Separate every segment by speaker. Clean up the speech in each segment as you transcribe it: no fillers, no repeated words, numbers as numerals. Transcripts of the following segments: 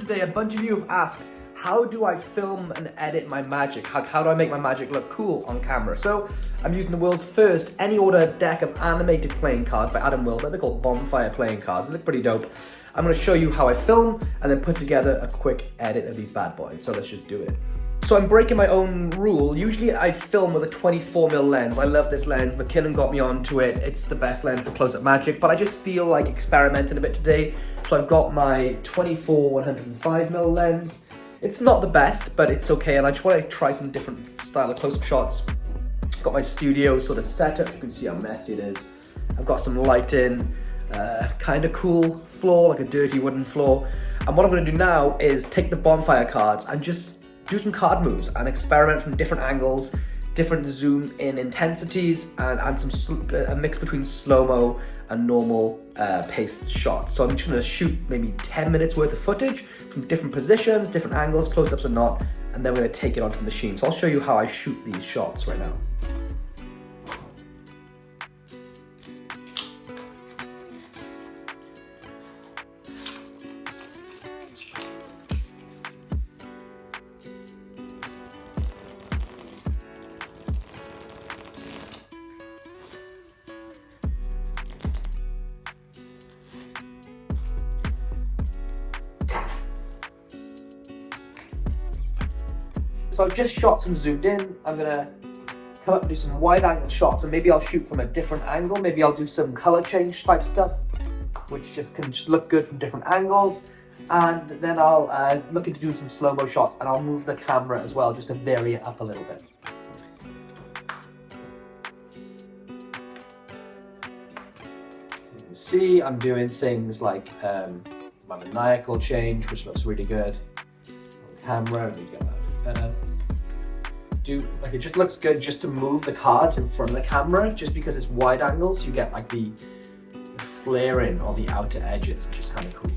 Speaker 1: today, a bunch of you have asked, how do I film and edit my magic? How do I make my magic look cool on camera? So I'm using the world's first any order deck of animated playing cards by Adam Wilber. They're called Bonfire playing cards. They look pretty dope. I'm going to show you how I film and then put together a quick edit of these bad boys. So let's just do it. So I'm breaking my own rule. Usually I film with a 24mm lens. I love this lens. McKinnon got me onto it. It's the best lens for close-up magic, but I just feel like experimenting a bit today. So I've got my 24 105mm lens. It's not the best, but it's okay. And I just want to try some different style of close-up shots. Got my studio sort of set up. You can see how messy it is. I've got some lighting, kind of cool floor, like a dirty wooden floor. And what I'm going to do now is take the bonfire cards and just do some card moves and experiment from different angles, different zoom in intensities, and a mix between slow-mo and normal paced shots. So I'm just going to shoot maybe 10 minutes worth of footage from different positions, different angles, close-ups or not, and then we're going to take it onto the machine. So I'll show you how I shoot these shots right now. So I've just shot some zoomed in. I'm gonna come up and do some wide angle shots, and maybe I'll shoot from a different angle. Maybe I'll do some color change type stuff, which can look good from different angles. And then I'll look into doing some slow-mo shots, and I'll move the camera as well, just to vary it up a little bit. You can see I'm doing things like my maniacal change, which looks really good on camera. Let me get that better. It just looks good just to move the cards in front of the camera, just because it's wide angles, you get like the flaring or the outer edges, which is kind of cool.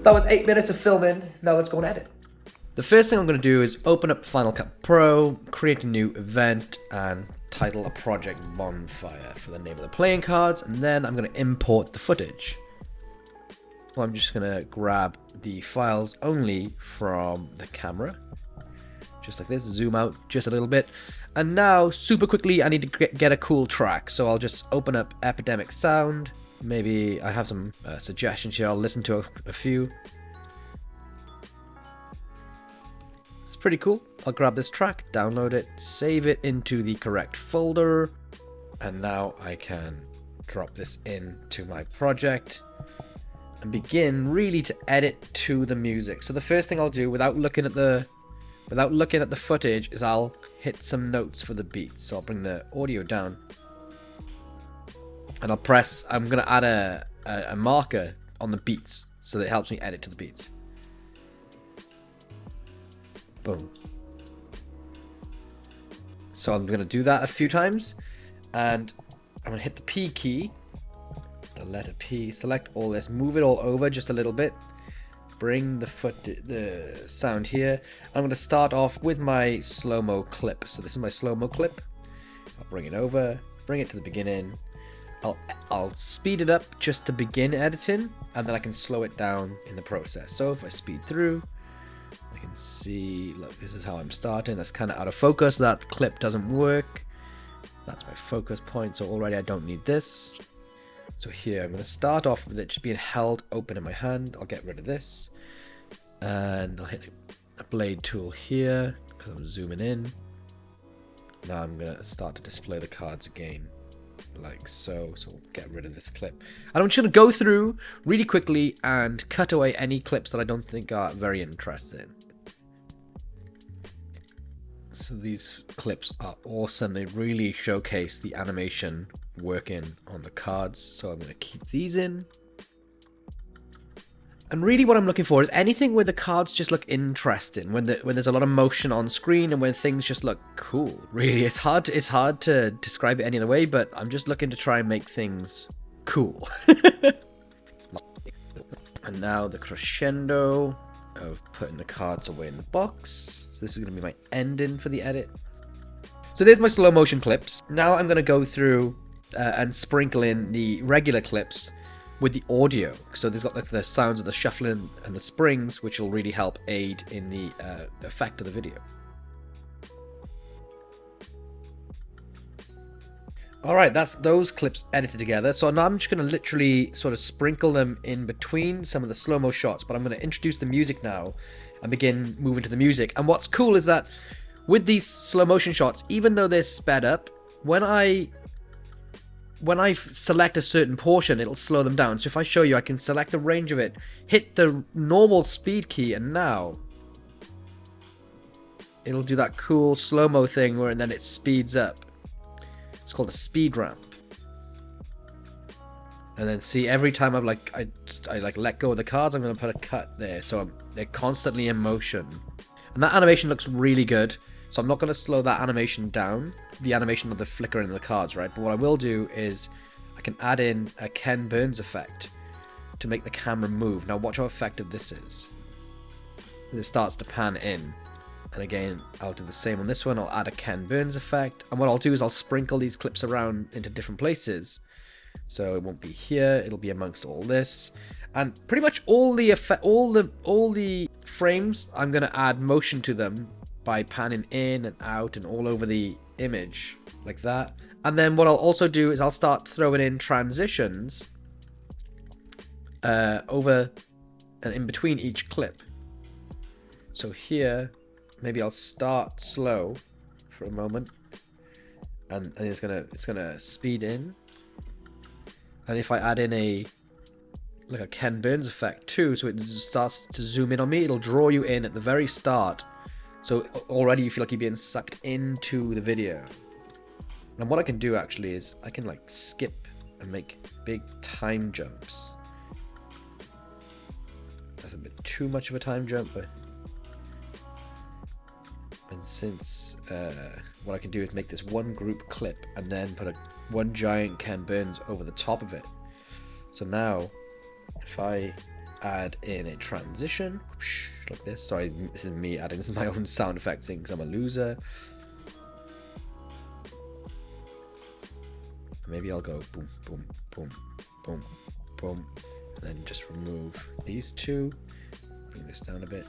Speaker 1: That was 8 minutes of filming. Now let's go and edit. The first thing I'm going to do is open up Final Cut Pro, create a new event, and title a project Bonfire for the name of the playing cards, and then I'm going to import the footage. So I'm just going to grab the files only from the camera, just like this, zoom out just a little bit. And now, super quickly, I need to get a cool track. So I'll just open up Epidemic Sound. Maybe I have some suggestions here. I'll listen to a few. It's pretty cool. I'll grab this track, download it, save it into the correct folder. And now I can drop this into my project and begin really to edit to the music. So the first thing I'll do without looking at the footage is I'll hit some notes for the beats. So I'll bring the audio down and I'm gonna add a marker on the beats so that it helps me edit to the beats. Boom. So I'm gonna do that a few times, and I'm gonna hit the P key, the letter P, select all this, move it all over just a little bit, bring the sound here. I'm going to start off with my slow-mo clip. So this is my slow-mo clip. I'll bring it over, bring it to the beginning. I'll speed it up just to begin editing, and then I can slow it down in the process. So if I speed through, I can see, look, this is how I'm starting. That's kind of out of focus. That clip doesn't work. That's my focus point. So already I don't need this. So here, I'm going to start off with it just being held open in my hand. I'll get rid of this. And I'll hit a blade tool here because I'm zooming in. Now I'm going to start to display the cards again, like so. So we'll get rid of this clip. And I'm just going to go through really quickly and cut away any clips that I don't think are very interesting. So these clips are awesome. They really showcase the animation working on the cards. So I'm going to keep these in. And really what I'm looking for is anything where the cards just look interesting, when there's a lot of motion on screen and when things just look cool. Really, it's hard to describe it any other way, but I'm just looking to try and make things cool. And now the crescendo of putting the cards away in the box. So this is going to be my ending for the edit. So So there's my slow motion clips. Now I'm going to go through and sprinkle in the regular clips with the audio. So there's got like the sounds of the shuffling and the springs, which will really help aid in the effect of the video. Alright, that's those clips edited together. So now I'm just going to literally sort of sprinkle them in between some of the slow-mo shots, but I'm going to introduce the music now and begin moving to the music. And what's cool is that with these slow motion shots, even though they're sped up, when I select a certain portion, it'll slow them down. So if I show you, I can select a range of it, hit the normal speed key, and now it'll do that cool slow-mo thing where then it speeds up. It's called a speed ramp. And then see, every time I'm like I let go of the cards, I'm going to put a cut there, so they're constantly in motion. And that animation looks really good. So I'm not going to slow that animation down, the animation of the flickering of the cards, right? But what I will do is I can add in a Ken Burns effect to make the camera move. Now watch how effective this is. This starts to pan in. And again, I'll do the same on this one. I'll add a Ken Burns effect. And what I'll do is I'll sprinkle these clips around into different places. So it won't be here, it'll be amongst all this. And pretty much all the frames, I'm going to add motion to them by panning in and out and all over the image like that. And then what I'll also do is I'll start throwing in transitions over and in between each clip. So here, maybe I'll start slow for a moment, and it's gonna speed in. And if I add in a Ken Burns effect too, so it starts to zoom in on me, it'll draw you in at the very start. So already you feel like you're being sucked into the video. And what I can do actually is I can like skip and make big time jumps. That's a bit too much of a time jump, but and since what I can do is make this one group clip and then put one giant Ken Burns over the top of it. So now if I add in a transition like this, sorry, this is me adding, this is my own sound effects thing because I'm a loser. Maybe I'll go boom, boom, boom, boom, boom, and then just remove these two, bring this down a bit.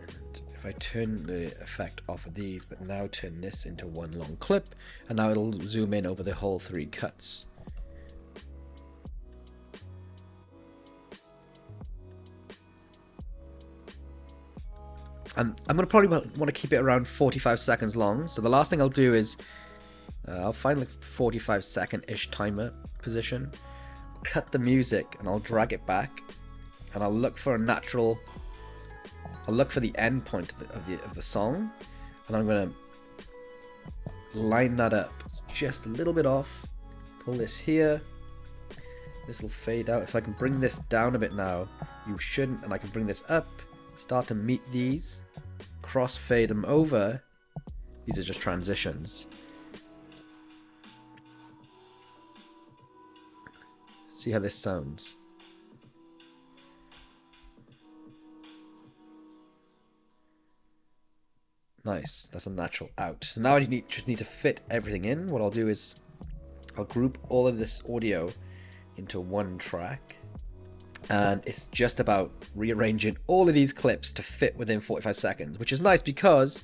Speaker 1: And if I turn the effect off of these, but now turn this into one long clip, and now it'll zoom in over the whole 3 cuts. And I'm going to probably want to keep it around 45 seconds long. So the last thing I'll do is I'll find like 45-second-ish timer position, cut the music, and I'll drag it back, and I'll look for a natural. I'll look for the end point of the song, and I'm going to line that up just a little bit off. Pull this here. This will fade out. If I can bring this down a bit now, you shouldn't, and I can bring this up. Start to meet these, crossfade them over. These are just transitions. See how this sounds. Nice, that's a natural out. So now I just need to fit everything in. What I'll do is I'll group all of this audio into one track. And it's just about rearranging all of these clips to fit within 45 seconds, which is nice because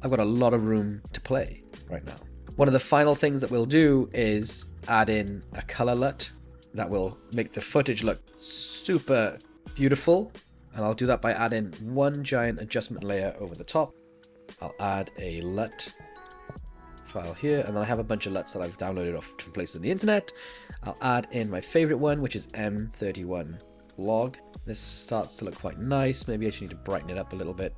Speaker 1: I've got a lot of room to play right now. One of the final things that we'll do is add in a color LUT that will make the footage look super beautiful. And I'll do that by adding one giant adjustment layer over the top. I'll add a LUT file here, and then I have a bunch of LUTs that I've downloaded off from places on the internet. I'll add in my favorite one, which is M31 log. This starts to look quite nice. Maybe I just need to brighten it up a little bit.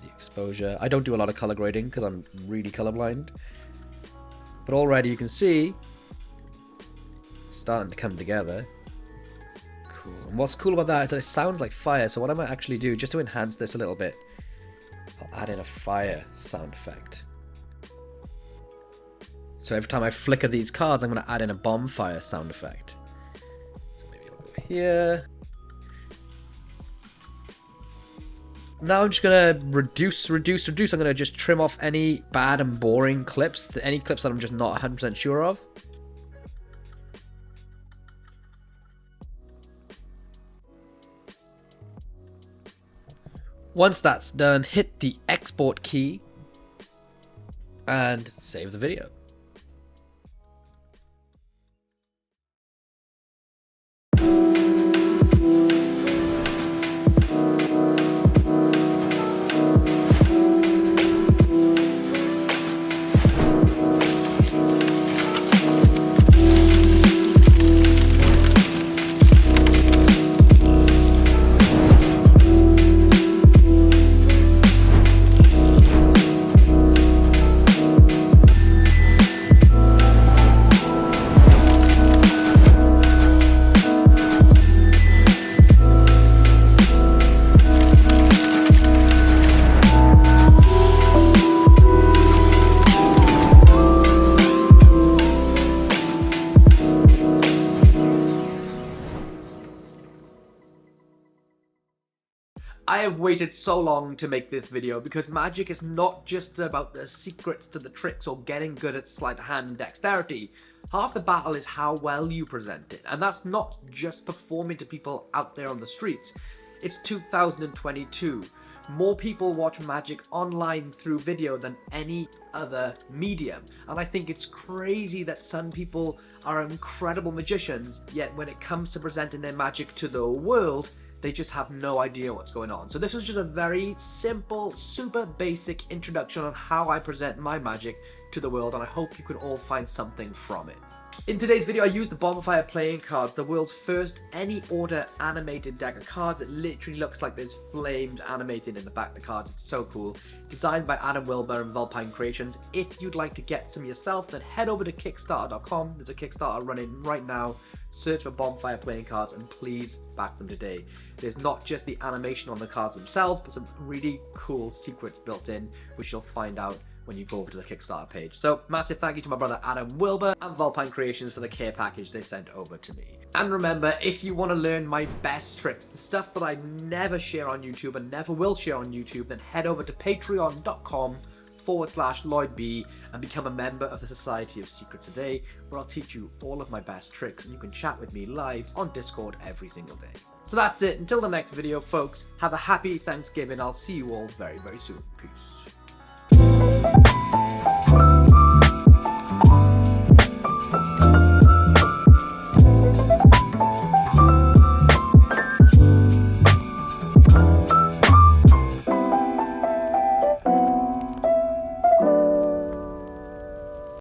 Speaker 1: The exposure. I don't do a lot of color grading because I'm really colorblind. But already you can see it's starting to come together. Cool. And what's cool about that is that it sounds like fire. So what I might actually do, just to enhance this a little bit, I'll add in a fire sound effect. So every time I flicker these cards, I'm going to add in a bonfire sound effect. So maybe I'll go here. Now I'm just gonna reduce. I'm gonna just trim off any bad and boring clips, any clips that I'm just not 100% sure of. Once that's done, hit the export key and save the video. I have waited so long to make this video because magic is not just about the secrets to the tricks or getting good at sleight of hand and dexterity. Half the battle is how well you present it, and that's not just performing to people out there on the streets. It's 2022. More people watch magic online through video than any other medium, and I think it's crazy that some people are incredible magicians, yet when it comes to presenting their magic to the world, they just have no idea what's going on. So this was just a very simple, super basic introduction on how I present my magic to the world, and I hope you can all find something from it. In today's video, I used the Bonfire playing cards, the world's first any order animated deck of cards. It literally looks like there's flames animated in the back of the cards. It's so cool. Designed by Adam Wilber and Vulpine Creations. If you'd like to get some yourself, then head over to Kickstarter.com. There's a Kickstarter running right now. Search for Bonfire playing cards and please back them today. There's not just the animation on the cards themselves, but some really cool secrets built in, which you'll find out when you go over to the Kickstarter page. So massive thank you to my brother Adam Wilber and Vulpine Creations for the care package they sent over to me. And remember, if you want to learn my best tricks, the stuff that I never share on YouTube and never will share on YouTube, then head over to patreon.com/LloydB and become a member of the Society of Secrets Today, where I'll teach you all of my best tricks and you can chat with me live on Discord every single day. So that's it. Until the next video, folks, have a happy Thanksgiving. I'll see you all very, very soon. Peace.